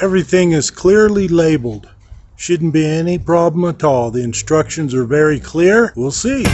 Everything is clearly labeled. Shouldn't be any problem at all. The instructions are very clear. We'll see.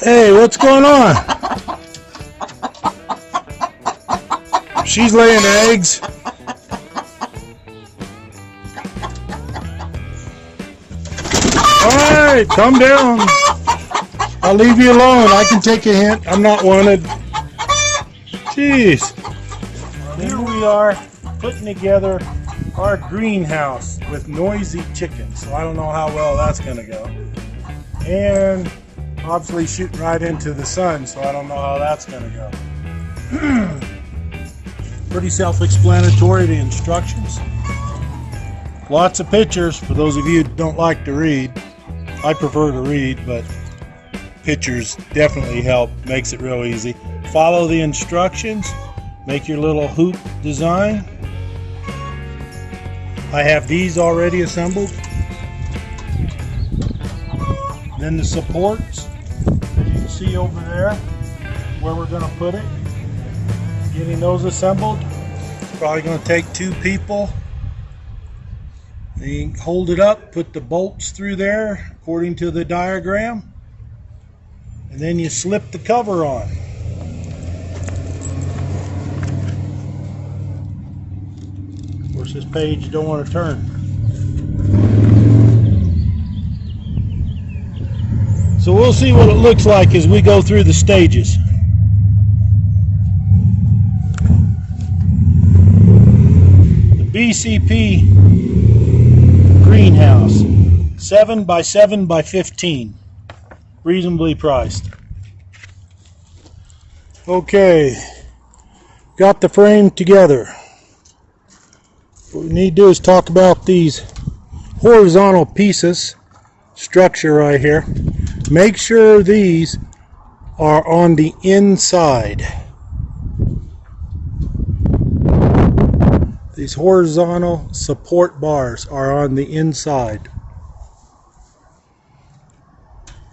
Hey, what's going on? She's laying eggs. Alright, calm down. I'll leave you alone. I can take a hint. I'm not wanted. Jeez. Here we are putting together our greenhouse with noisy chickens. So I don't know how well that's going to go. And obviously shooting right into the sun, so I don't know how that's going to go. Pretty self-explanatory, the instructions. Lots of pictures for those of you who don't like to read. I prefer to read, but pictures definitely help, makes it real easy. Follow the instructions, make your little hoop design. I have these already assembled. Then the supports, as you can see over there, where we're going to put it. Getting those assembled, probably going to take 2 people. You hold it up, put the bolts through there according to the diagram, and then you slip the cover on. Of course, this page you don't want to turn. So we'll see what it looks like as we go through the stages. The BCP greenhouse, 7 by 7 by 15, reasonably priced. Okay, got the frame together. What we need to do is talk about these horizontal pieces, structure right here. Make sure these are on the inside. These horizontal support bars are on the inside.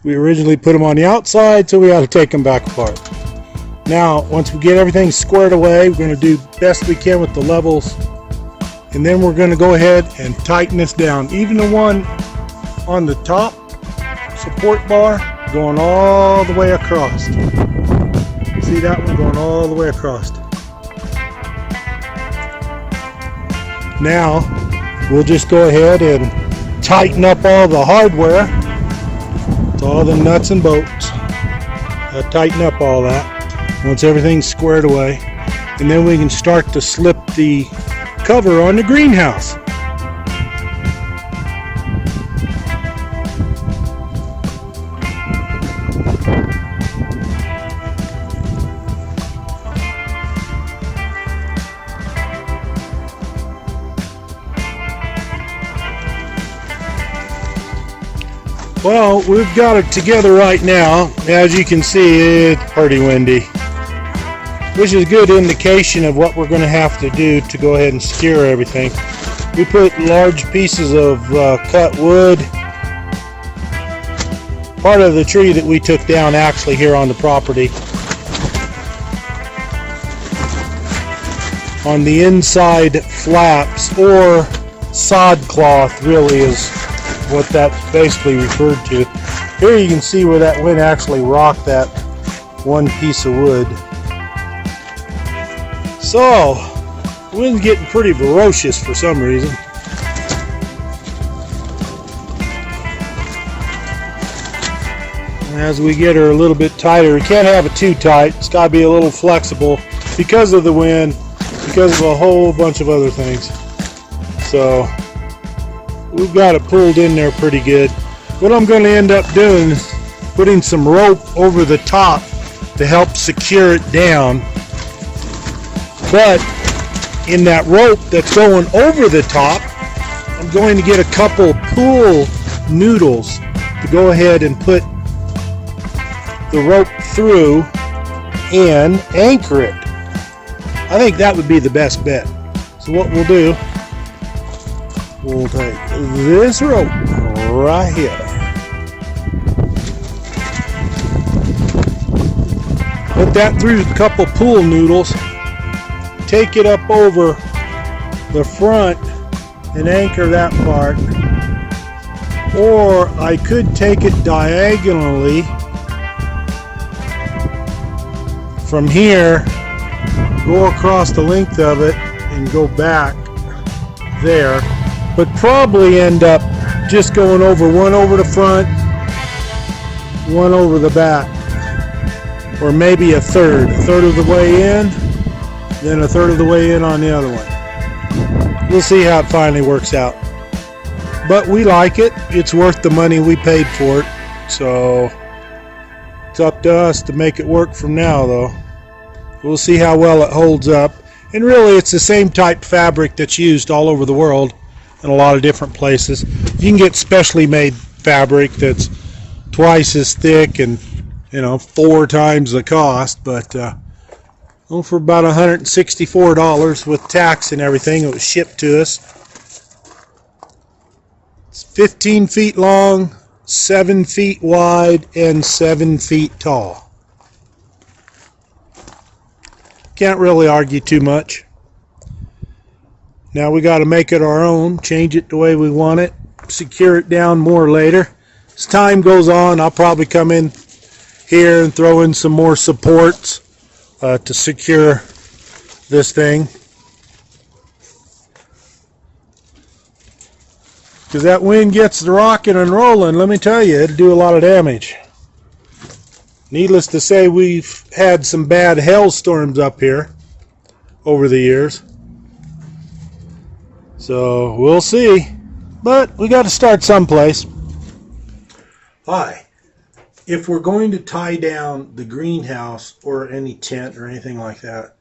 We originally put them on the outside, so we got to take them back apart. Now, once we get everything squared away, we're going to do best we can with the levels, and then we're going to go ahead and tighten this down. Even the one on the top support bar going all the way across. See that one going all the way across. Now we'll just go ahead and tighten up all the hardware, all the nuts and bolts. Tighten up all that once everything's squared away, and then we can start to slip the cover on the greenhouse. Well, we've got it together right now. As you can see, it's pretty windy, which is a good indication of what we're going to have to do to go ahead and secure everything. We put large pieces of cut wood, part of the tree that we took down actually here on the property, on the inside flaps, or sod cloth really is what that's basically referred to. Here you can see where that wind actually rocked that one piece of wood. So, the wind's getting pretty ferocious for some reason. as we get her a little bit tighter. We can't have it too tight. It's got to be a little flexible because of the wind, because of a whole bunch of other things. So we've got it pulled in there pretty good. What I'm going to end up doing is putting some rope over the top to help secure it down. But in that rope that's going over the top, I'm going to get a couple pool noodles to go ahead and put the rope through and anchor it. I think that would be the best bet. So what we'll do, we'll take this rope right here, put that through a couple pool noodles, take it up over the front and anchor that part. Or I could take it diagonally from here, go across the length of it and go back there, but probably end up just going over one over the front, one over the back, or maybe a third of the way in, then a third of the way in on the other one. We'll see how it finally works out. But we like it. It's worth the money we paid for it. So it's up to us to make it work from now, though. We'll see how well it holds up. And really, it's the same type fabric that's used all over the world in a lot of different places. You can get specially made fabric that's twice as thick and 4 times the cost, but for about $164 with tax and everything, it was shipped to us. It's 15 feet long, 7 feet wide, and 7 feet tall. Can't really argue too much. Now we got to make it our own, change it the way we want it, secure it down more later. As time goes on, I'll probably come in here and throw in some more supports to secure this thing. Because that wind gets the rocking and rolling, let me tell you, it'll do a lot of damage. Needless to say, we've had some bad hailstorms up here over the years. So we'll see. But we got to start someplace. Hi. If we're going to tie down the greenhouse or any tent or anything like that,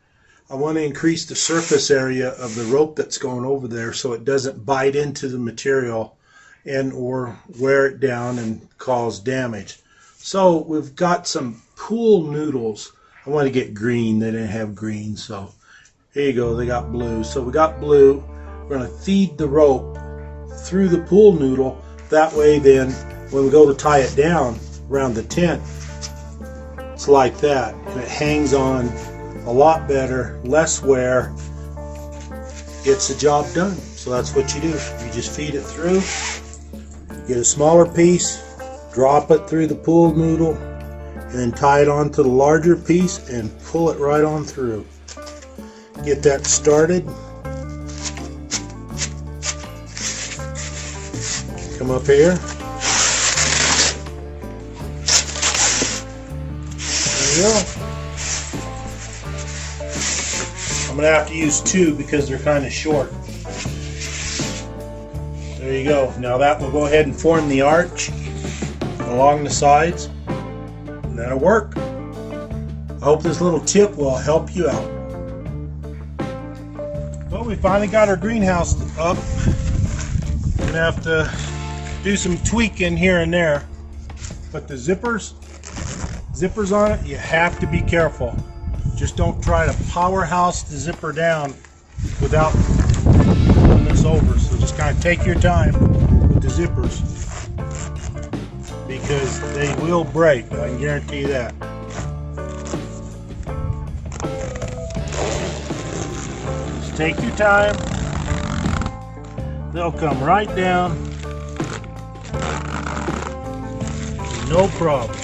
I want to increase the surface area of the rope that's going over there so it doesn't bite into the material and or wear it down and cause damage. So we've got some pool noodles. I want to get green. They didn't have green, so here you go. They got blue. So we got blue. We're going to feed the rope through the pool noodle. That way then when we go to tie it down around the tent, it's like that. And it hangs on a lot better, less wear, gets the job done. So that's what you do. You just feed it through, get a smaller piece, drop it through the pool noodle, and then tie it onto the larger piece and pull it right on through. Get that started. Come up here. There you go. I'm going to have to use 2 because they're kind of short. There you go. Now that will go ahead and form the arch along the sides, and that'll work. I hope this little tip will help you out. Well, we finally got our greenhouse up. We're going to have to do some tweaking here and there, but the zippers on it, you have to be careful. Just don't try to powerhouse the zipper down without pulling this over. So just kind of take your time with the zippers, because they will break. I can guarantee you that. Just take your time. They'll come right down. No problem.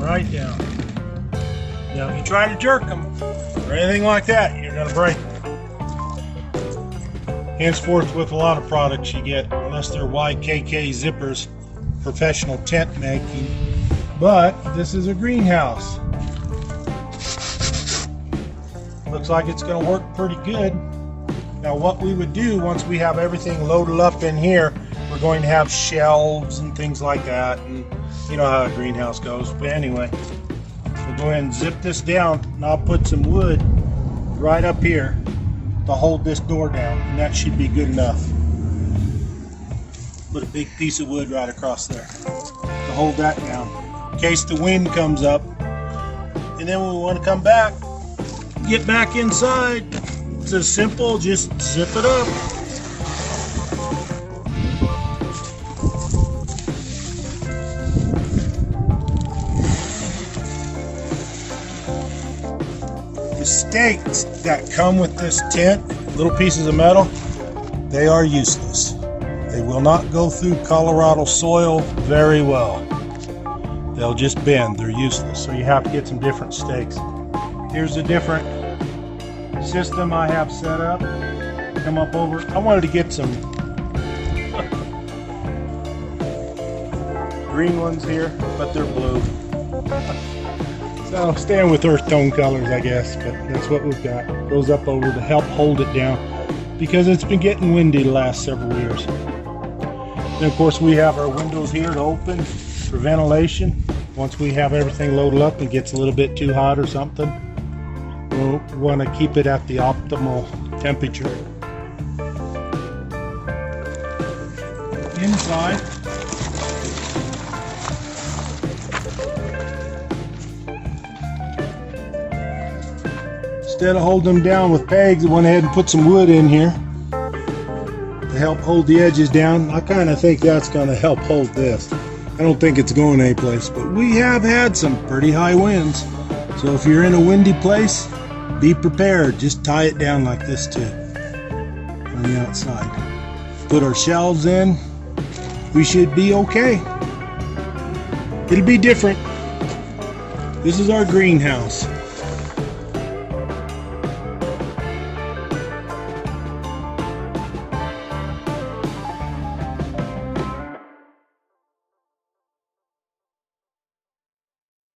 Right down. Now, if you try to jerk them or anything like that, you're going to break them. Henceforth, with a lot of products you get, unless they're YKK zippers, professional tent making. But this is a greenhouse. Looks like it's going to work pretty good. Now, what we would do once we have everything loaded up in here, we're going to have shelves and things like that, and you know how a greenhouse goes. But anyway, we'll go ahead and zip this down, and I'll put some wood right up here to hold this door down, and that should be good enough. Put a big piece of wood right across there to hold that down in case the wind comes up. And then when we want to come back, get back inside, it's as simple, just zip it up. The stakes that come with this tent, little pieces of metal, they are useless. They will not go through Colorado soil very well. They'll just bend, they're useless. So you have to get some different stakes. Here's a different system I have set up. Come up over, I wanted to get some green ones here, but they're blue. So staying with earth tone colors, I guess, but that's what we've got. Goes up over to help hold it down because it's been getting windy the last several years. And of course we have our windows here to open for ventilation. Once we have everything loaded up and it gets a little bit too hot or something, we'll want to keep it at the optimal temperature. Inside, instead of holding them down with pegs, I went ahead and put some wood in here to help hold the edges down. I kind of think that's going to help hold this. I don't think it's going anyplace, but we have had some pretty high winds. So if you're in a windy place, be prepared. Just tie it down like this too on the outside. Put our shelves in. We should be okay. It'll be different. This is our greenhouse.